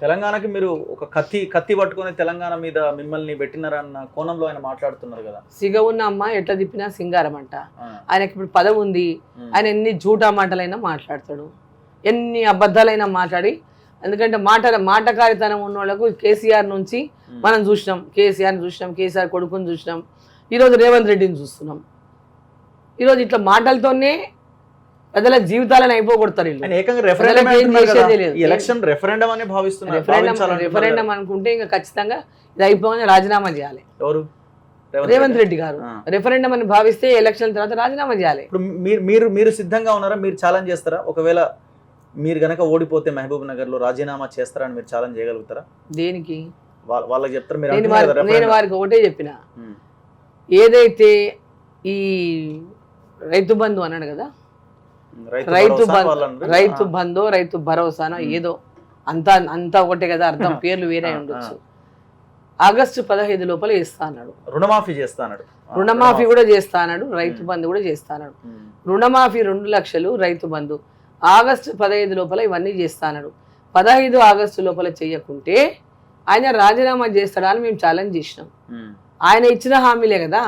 తెలంగాణకి మీరు ఒక కత్తి పట్టుకొని తెలంగాణ మీద మిమ్మల్ని పెట్టినారన్న కోణంలో ఆయన మాట్లాడుతున్నారు కదా. సిగ ఉన్న అమ్మ ఎట్లా తిప్పినా సింగారం అంట. ఆయనకి ఇప్పుడు పదవి ఉంది, ఆయన ఎన్ని జూటా మాటలైనా మాట్లాడతాడు, ఎన్ని అబద్ధాలైనా మాట్లాడి. ఎందుకంటే మాటకారితనం ఉన్న వాళ్ళకు కేసీఆర్ నుంచి మనం చూసినాం, కేసీఆర్ కొడుకుని చూసినాం, ఈరోజు రేవంత్ రెడ్డిని చూస్తున్నాం. ఈరోజు ఇట్లా మాటలతోనే ప్రజల జీవితాలను అయిపోగొడతారు. రెఫరెండం అనుకుంటే ఇంకా ఖచ్చితంగా ఇది అయిపోగానే రాజీనామా చేయాలి. ఎవరు? రేవంత్ రెడ్డి గారు రెఫరెండం అని భావిస్తే ఎలక్షన్ తర్వాత రాజీనామా చేయాలి. ఇప్పుడు మీరు సిద్ధంగా ఉన్నారా? మీరు ఛాలెంజ్ చేస్తారా? ఒకవేళ మీరు గనక ఓడిపోతే మహబూబ్ నగర్ లో రాజీనామా చేస్తారని మీరు ఛాలెంజ్ చేయగలుగుతారా? దేనికి వాళ్ళకి చెప్తారు? నేను వారికి ఒకటే చెప్పిన, ఏదైతే ఈ రైతు బంధు అన్నాడు కదా, రైతు బంధు రైతు భరోసానో ఏదో అంతా ఒకటే కదా, అర్థం పేర్లు వేరే ఉండొచ్చు. ఆగస్టు 15 లోపల చేస్తా అన్నాడు, రుణమాఫీ చేస్తా అన్నాడు, రుణమాఫీ కూడా చేస్తా అన్నాడు, రైతు బంధు కూడా చేస్తా అన్నాడు. రుణమాఫీ 2 లక్షలు, రైతు బంధు ఆగస్టు 15 లోపల ఇవన్నీ చేస్తా అన్నాడు. 15 ఆగస్టు లోపల చేయకుంటే ఆయన రాజీనామా చేస్తాడా అని మేము ఛాలెంజ్ చేసినాం. ఆయన ఇచ్చిన హామీలే కదా,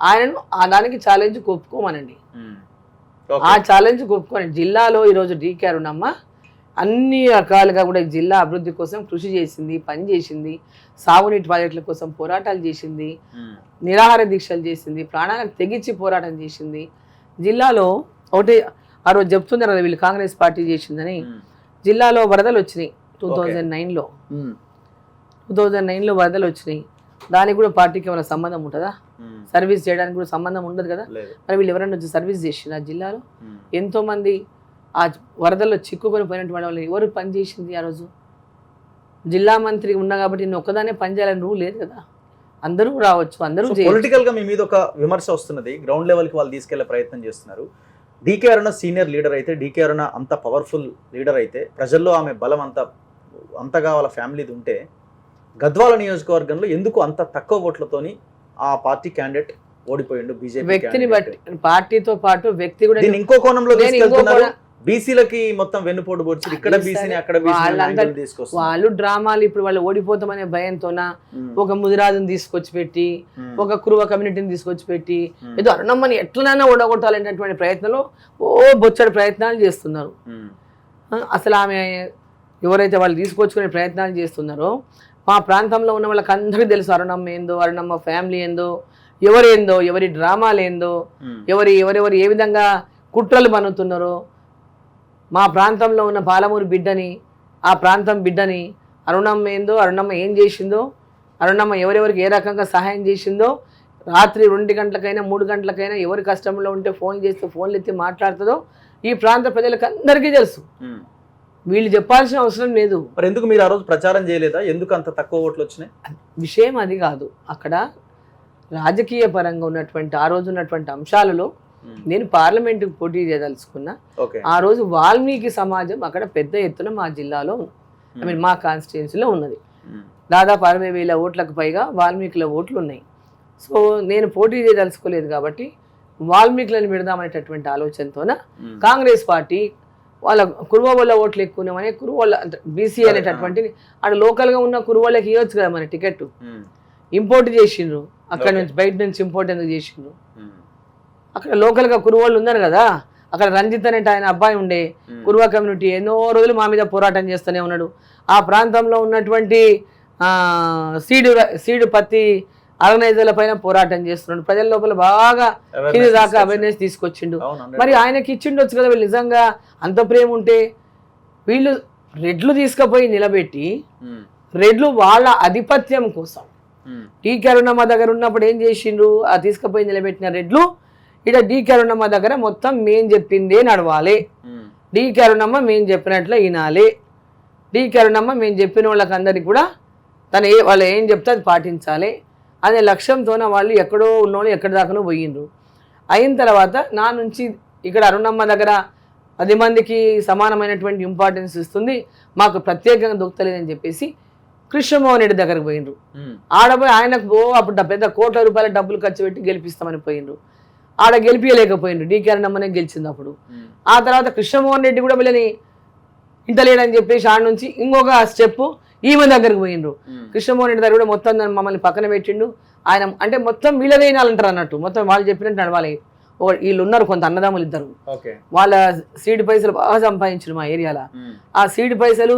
ఆయనను దానికి ఛాలెంజ్ ఒప్పుకోమనండి. ఆ ఛాలెంజ్ ఒప్పుకోనండి. జిల్లాలో ఈరోజు డీకే అరుణమ్మ అన్ని రకాలుగా కూడా జిల్లా అభివృద్ధి కోసం కృషి చేసింది, పనిచేసింది, సాగునీటి ప్రాజెక్టుల కోసం పోరాటాలు చేసింది, నిరాహార దీక్షలు చేసింది, ప్రాణాలకు తెగించి పోరాటం చేసింది. జిల్లాలో ఒకటి ఆ రోజు చెప్తున్నారు కదా వీళ్ళు కాంగ్రెస్ పార్టీ చేసిందని, జిల్లాలో వరదలు వచ్చినాయి 2009లో వరదలు వచ్చినాయి. దానికి కూడా పార్టీకి ఏమైనా సంబంధం ఉంటుందా? సర్వీస్ చేయడానికి కూడా సంబంధం ఉండదు కదా. మరి వీళ్ళు ఎవరైనా వచ్చి సర్వీస్ చేసింది ఆ జిల్లాలో? ఎంతో మంది ఆ వరదల్లో చిక్కుకొని పోయినటువంటి వాళ్ళు ఎవరు పని చేసింది ఆ రోజు? జిల్లా మంత్రి ఉన్నా కాబట్టి నేను ఒక్కదానే పని చేయాలని రూల్ లేదు కదా, అందరూ రావచ్చు, అందరూ. పొలిటికల్ గా మీ మీద ఒక విమర్శ వస్తున్నది, గ్రౌండ్ లెవెల్ కి వాళ్ళు తీసుకెళ్లే ప్రయత్నం చేస్తున్నారు. డీకే అరుణ సీనియర్ లీడర్ అయితే, డీకే అరుణ అంత పవర్ఫుల్ లీడర్ అయితే, ప్రజల్లో ఆమె బలం అంతగా వాళ్ళ ఫ్యామిలీది ఉంటే, గద్వాల నియోజకవర్గంలో ఎందుకు అంత తక్కువ ఓట్లతోని ఆ పార్టీ క్యాండిడేట్ ఓడిపోయిండు? బీజేపీ వ్యక్తిని బట్టి, పార్టీతో పాటు వ్యక్తి కూడా. ఇంకో కోణంలో బీసీలకి మొత్తం వెన్నుపోటు పొడిచి ఇక్కడ బీసీని అక్కడ వాళ్ళు డ్రామాలు. ఇప్పుడు వాళ్ళు ఓడిపోతామనే భయంతోన ఒక ముదిరాజుని తీసుకొచ్చి పెట్టి, ఒక కురువ కమ్యూనిటీని తీసుకొచ్చి పెట్టి, ఏదో అరుణమ్మని ఎట్లనైనా ఓడగొట్టాలనేటువంటి ప్రయత్నంలో బొచ్చడి ప్రయత్నాలు చేస్తున్నారు. అసలు ఆమె ఎవరైతే వాళ్ళు తీసుకొచ్చుకునే ప్రయత్నాలు చేస్తున్నారో, మా ప్రాంతంలో ఉన్న వాళ్ళకి అందరికీ తెలుసు అరుణమ్మ ఏందో, అరుణమ్మ ఫ్యామిలీ ఏందో, ఎవరేందో, ఎవరి డ్రామాలు ఏందో, ఎవరెవరు ఏ విధంగా కుట్రలు పన్నుతున్నారో. మా ప్రాంతంలో ఉన్న పాలమూరు బిడ్డని, ఆ ప్రాంతం బిడ్డని, అరుణమ్మ ఏందో, అరుణమ్మ ఏం చేసిందో, అరుణమ్మ ఎవరెవరికి ఏ రకంగా సహాయం చేసిందో, రాత్రి 2 గంటలకైనా 3 గంటలకైనా ఎవరి కష్టంలో ఉంటే ఫోన్ చేస్తే ఫోన్లు ఎత్తి మాట్లాడుతుందో ఈ ప్రాంత ప్రజలకు అందరికీ తెలుసు. వీళ్ళు చెప్పాల్సిన అవసరం లేదు. మరి ఎందుకు మీరు ఆ రోజు ప్రచారం చేయలేదా? ఎందుకు అంత తక్కువ ఓట్లు వచ్చినాయి? విషయం అది కాదు. అక్కడ రాజకీయ పరంగా ఉన్నటువంటి ఆ రోజు ఉన్నటువంటి అంశాలలో నేను పార్లమెంటుకు పోటీ చేయదలుచుకున్నా. ఆ రోజు వాల్మీకి సమాజం అక్కడ పెద్ద ఎత్తున మా జిల్లాలో, మా కాన్స్టిట్యున్సీలో ఉన్నది. దాదాపు 60,000 ఓట్లకు పైగా వాల్మీకుల ఓట్లు ఉన్నాయి. సో నేను పోటీ చేయదలుచుకోలేదు కాబట్టి వాల్మీకులను పెడదామనేటటువంటి ఆలోచనతోన కాంగ్రెస్ పార్టీ వాళ్ళ కురువ వాళ్ళ ఓట్లు ఎక్కువనే, కురువళ్ళ బీసీ అనేటటువంటి అక్కడ లోకల్గా ఉన్న కురువళ్ళకి ఇవ్వచ్చు కదా మన టికెట్. ఇంపోర్ట్ చేసిండ్రు అక్కడ నుంచి, బయట నుంచి ఇంపోర్ట్ ఎందుకు చేసిండ్రు? అక్కడ లోకల్గా కురువాళ్ళు ఉన్నారు కదా. అక్కడ రంజిత్ అనేట ఆయన అబ్బాయి ఉండే, కురువ కమ్యూనిటీ ఎన్నో రోజులు మా మీద పోరాటం చేస్తూనే ఉన్నాడు. ఆ ప్రాంతంలో ఉన్నటువంటి సీడు పత్తి ఆర్గనైజర్ల పైన పోరాటం చేస్తున్నాడు. ప్రజల లోపల బాగా కింది దాకా అవేర్నెస్ తీసుకొచ్చిండు. మరి ఆయనకి ఇచ్చిండొచ్చు కదా. వీళ్ళు నిజంగా అంత ప్రేమ ఉంటే వీళ్ళు రెడ్లు తీసుకుపోయి నిలబెట్టి, రెడ్లు వాళ్ళ ఆధిపత్యం కోసం డీకే అరుణమ్మ దగ్గర ఉన్నప్పుడు ఏం చేసిండ్రు? ఆ తీసుకుపోయి నిలబెట్టిన రెడ్లు ఇక్కడ డీకే అరుణమ్మ దగ్గర మొత్తం మేం చెప్పిందే నడవాలి, డీకే అరుణమ్మ మేము చెప్పినట్లే వినాలి, డీకే అరుణమ్మ మేము చెప్పిన వాళ్ళకి అందరికి కూడా వాళ్ళు ఏం చెప్తే అది పాటించాలి అనే లక్ష్యంతోన వాళ్ళు ఎక్కడో ఉన్నోళ్ళు ఎక్కడి దాకానో పోయిండ్రు. అయిన తర్వాత నా నుంచి ఇక్కడ అరుణమ్మ దగ్గర 10 మందికి సమానమైనటువంటి ఇంపార్టెన్స్ ఇస్తుంది, మాకు ప్రత్యేకంగా దొరుకుతలేదని చెప్పేసి కృష్ణమోహన్ రెడ్డి దగ్గరకు పోయిండ్రు. ఆడపోయి ఆయనకు అప్పుడు పెద్ద కోట్ల రూపాయల డబ్బులు ఖర్చు పెట్టి గెలిపిస్తామని పోయిండ్రు. ఆడ గెలిపించలేకపోయిండ్రు, డీకే అరుణమ్మనే గెలిచింది అప్పుడు. ఆ తర్వాత కృష్ణమోహన్ రెడ్డి కూడా వీళ్ళని ఇంత లేడని చెప్పేసి ఆడ నుంచి ఇంకొక స్టెప్ ఈమె దగ్గరకు పోయిండ్రు. కృష్ణమోహన్ రెడ్డి దగ్గర కూడా మొత్తం దాన్ని మమ్మల్ని పక్కన పెట్టిండు. ఆయన అంటే మొత్తం వీళ్ళదే వినాలంటారు అన్నట్టు, మొత్తం వాళ్ళు చెప్పినట్టు నడవాలి. వీళ్ళు ఉన్నారు కొంత అన్నదమ్ములు ఇద్దరు, వాళ్ళ సీడ్ పైసలు బాగా సంపాదించారు మా ఏరియాలో. ఆ సీడ్ పైసలు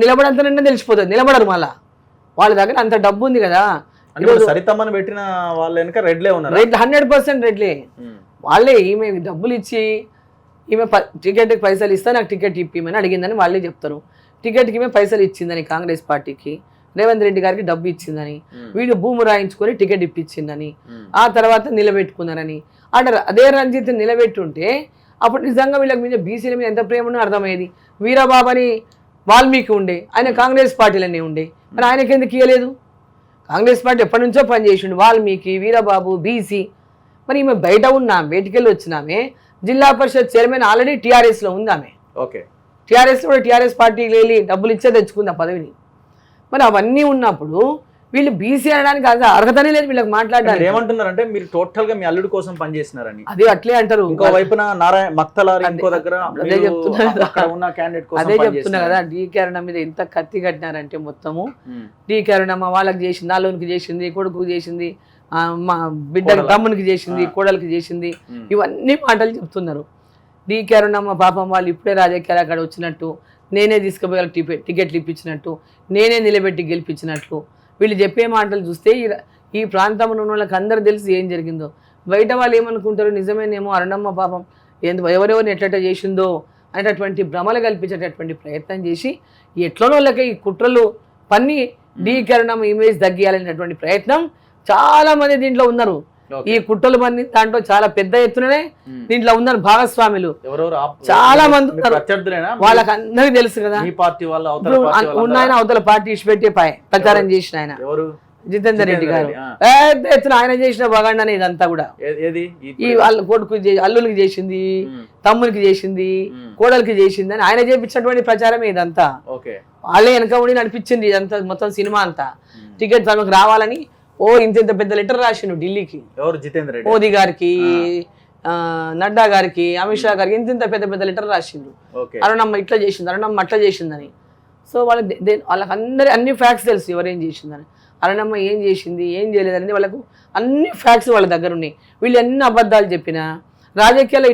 నిలబడంతనే తెలిసిపోతుంది, నిలబడరు మళ్ళా. వాళ్ళ దగ్గర అంత డబ్బు ఉంది కదా. సరితమ్మని పెట్టిన వాళ్ళ వెనక రెడ్లే ఉన్నారు, 100% రెడ్లే. వాళ్ళే ఈమె డబ్బులు ఇచ్చి ఈమె టికెట్కి పైసలు ఇస్తా నాకు టికెట్ ఇప్పిమని అడిగిందని వాళ్ళే చెప్తారు. టికెట్కి ఈమె పైసలు ఇచ్చిందని కాంగ్రెస్ పార్టీకి, రేవంత్ రెడ్డి గారికి డబ్బు ఇచ్చిందని, వీళ్ళు భూమి రాయించుకొని టికెట్ ఇప్పించిందని, ఆ తర్వాత నిలబెట్టుకున్నారని. అంటే అదే రంజిత్ నిలబెట్టుంటే అప్పుడు నిజంగా వీళ్ళకి మీద బీసీల మీద ఎంత ప్రేమ ఉన్నా అర్థమయ్యేది. వీరబాబు అని వాల్మీకి ఉండే, ఆయన కాంగ్రెస్ పార్టీలనే ఉండే, మరి ఆయనకి ఎందుకు ఇవ్వలేదు? కాంగ్రెస్ పార్టీ ఎప్పటి నుంచో పనిచేసిండు, వాల్మీకి, వీరబాబు, బీసీ. మరి ఈమె బయట ఉన్నా, బయటికెళ్ళి వచ్చినామే, జిల్లా పరిషత్ చైర్మన్ ఆల్రెడీ టీఆర్ఎస్లో ఉంది ఆమె. టీఆర్ఎస్లో కూడా టీఆర్ఎస్ పార్టీకి వెళ్ళి డబ్బులు ఇచ్చే తెచ్చుకుంది ఆ పదవిని. మరి అవన్నీ ఉన్నప్పుడు వీళ్ళు బీసీ అనడానికి అర్హతనే లేదు వీళ్ళకి మాట్లాడాలి. ఏమంటున్నారంటే మీరు టోటల్ గా మీ అల్లుడి కోసం పనిచేస్తున్నారని. అదే అట్లే అంటారు. ఇంకో వైపున అదే చెప్తున్నా కదా. డీకే అరుణ మీద ఎంత కత్తి కట్టినారంటే మొత్తము డీకే అరుణమ్మ వాళ్ళకి చేసింది, నాలోనికి చేసింది, కొడుకు చేసింది, మా బిడ్డ తమ్మునికి చేసింది, కోడలికి చేసింది, ఇవన్నీ మాటలు చెప్తున్నారు. డీకే అరుణమ్మ పాపం వాళ్ళు ఇప్పుడే రాజకీయాలు అక్కడ వచ్చినట్టు, నేనే తీసుకుపోయి టికెట్లు ఇప్పించినట్టు, నేనే నిలబెట్టి గెలిపించినట్లు వీళ్ళు చెప్పే మాటలు చూస్తే ఈ ప్రాంతంలో ఉన్న వాళ్ళకి అందరూ తెలిసి ఏం జరిగిందో. బయట వాళ్ళు ఏమనుకుంటారు, నిజమేనేమో అరుణమ్మ పాపం ఎవరెవరిని ఎట్లట చేసిందో అనేటటువంటి భ్రమలు కల్పించేటటువంటి ప్రయత్నం చేసి ఎట్లనో వాళ్ళకి ఈ కుట్రలు పన్ని డీకే అరుణమ్మ ఇమేజ్ తగ్గియాలనేటటువంటి ప్రయత్నం చాలా మంది దీంట్లో ఉన్నారు. ఈ కుట్రలు పన్ని దాంట్లో చాలా పెద్ద ఎత్తుననే దీంట్లో ఉన్నారు భాగస్వాములు, చాలా మంది ఉన్నారు. వాళ్ళకి అందరికి తెలుసు కదా. ఉన్నాయన అవతల పార్టీ ఇచ్చిపెట్టే ప్రచారం చేసిన ఆయన జితేందర్ రెడ్డి గారు పెద్ద ఎత్తున ఆయన చేసిన బగాండానే ఇదంతా కూడా. ఈ వాళ్ళ కొడుకు అల్లులకి చేసింది, తమ్మునికి చేసింది, కోడలికి చేసింది అని ఆయన చేపించినటువంటి ప్రచారమే ఇదంతా. వాళ్ళే వెనక ఉండి నడిపించింది ఇదంతా మొత్తం సినిమా అంతా. టికెట్ తమకు రావాలని ఇంత పెద్ద లెటర్ రాసిండు ఢిల్లీకి, మోదీ గారికి, నడ్డా గారికి, అమిత్ షా గారికి ఇంత పెద్ద పెద్ద లెటర్ రాసిండు. అరుణమ్మ ఇట్లా చేసింది, అరుణమ్మ అట్లా చేసిందని. సో వాళ్ళకి అన్ని ఫ్యాక్ట్స్ తెలుసు ఎవరేం చేసిందని. అరుణమ్మ ఏం చేసింది, ఏం చేయలేదని వాళ్ళకు అన్ని ఫ్యాక్ట్స్ వాళ్ళ దగ్గర ఉన్నాయి. వీళ్ళు ఎన్ని అబద్ధాలు చెప్పినా రాజకీయాల్లో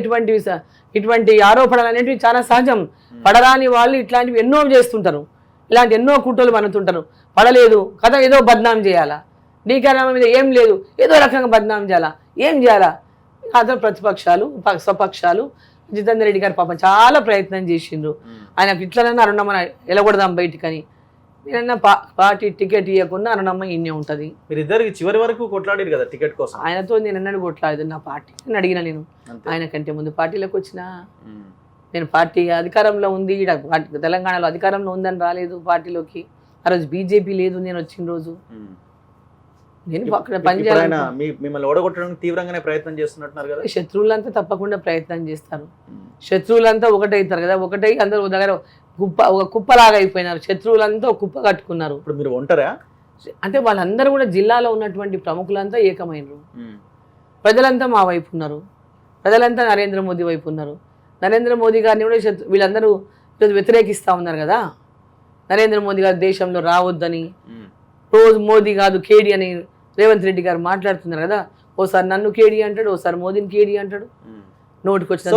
ఇటువంటి ఆరోపణలు అనేటివి చాలా సహజం. పడరాని వాళ్ళు ఇట్లాంటివి ఎన్నో చేస్తుంటారు, ఇలాంటి ఎన్నో కుట్రలు పనుతుంటారు. పడలేదు కదా ఏదో బద్నాం చేయాలా, డీకే అరుణమ్మ మీద ఏం లేదు ఏదో రకంగా బద్నాం చేయాలా, ఏం చేయాలా? అతను ప్రతిపక్షాలు స్వపక్షాలు జితేందర్ రెడ్డి గారు పాపం చాలా ప్రయత్నం చేసిండ్రు. ఆయనకు ఇట్లనన్నా అరుణమ్మ ఎలగొడదాం బయటికని. నేనన్నా పార్టీ టికెట్ ఇవ్వకుండా అరుణమ్మ ఇన్నే ఉంటుంది. మీరిద్దరికి చివరి వరకు కొట్లాడారు కదా టికెట్ కోసం. ఆయనతో నేను అన్నాడు కొట్లాడదు, నా పార్టీ అని అడిగిన. నేను ఆయన కంటే ముందు పార్టీలోకి వచ్చిన, నేను పార్టీ అధికారంలో ఉంది, తెలంగాణలో అధికారంలో ఉందని రాలేదు పార్టీలోకి. ఆ రోజు బీజేపీ లేదు నేను వచ్చిన రోజు. నేను అక్కడ పనిచేయాలి. మిమ్మల్ని ఓడగొట్టడానికి తీవ్రంగానే ప్రయత్నం చేస్తున్నట్టున్నారు కదా. శత్రువులంతా తప్పకుండా ప్రయత్నం చేస్తారు. శత్రువులంతా ఒకటైతారు కదా, ఒకటై అందరూ దగ్గర ఒక కుప్పలాగా అయిపోయినారు. శత్రువులంతా ఒక కుప్ప కట్టుకున్నారు. ఇప్పుడు మీరు ఉంటారా అంటే వాళ్ళందరూ కూడా జిల్లాలో ఉన్నటువంటి ప్రముఖులంతా ఏకమైనరు. ప్రజలంతా మా వైపు ఉన్నారు, ప్రజలంతా నరేంద్ర మోదీ వైపు ఉన్నారు. నరేంద్ర మోదీ గారిని కూడా వీళ్ళందరూ ఈరోజు వ్యతిరేకిస్తూ ఉన్నారు కదా. నరేంద్ర మోదీ గారు దేశంలో రావద్దని, రోజు మోదీ కాదు కేడీ అని రేవంత్ రెడ్డి గారు మాట్లాడుతున్నారు కదా. ఓసారి నన్ను కేడీ అంటాడు, ఓసారి మోదీని కేడీ అంటాడు. నోటికి వచ్చిన